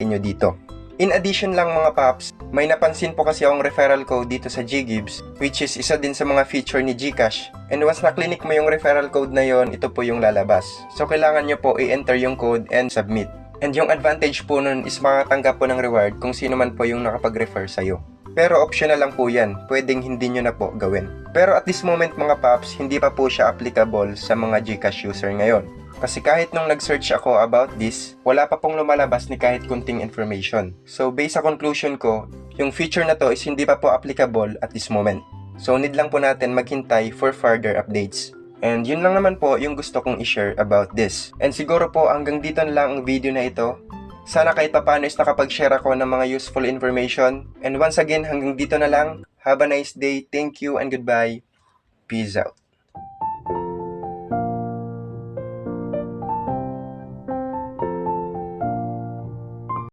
nyo dito. In addition lang mga paps, may napansin po kasi akong referral code dito sa GGives, which is isa din sa mga feature ni GCash. And once na-click mo yung referral code na yon, ito po yung lalabas. So kailangan nyo po i-enter yung code and submit. And yung advantage po nun is makatanggap po ng reward kung sino man po yung nakapag-refer sa'yo. Pero optional lang po yan, pwedeng hindi nyo na po gawin. Pero at this moment mga paps, hindi pa po siya applicable sa mga GCash user ngayon. Kasi kahit nung nag-search ako about this, wala pa pong lumalabas ni kahit kunting information. So based sa conclusion ko, yung feature na to is hindi pa po applicable at this moment. So need lang po natin maghintay for further updates. And yun lang naman po yung gusto kong i-share about this. And siguro po hanggang dito na lang ang video na ito. Sana kahit papano is nakapag-share ako ng mga useful information. And once again, hanggang dito na lang. Have a nice day. Thank you and goodbye. Peace out.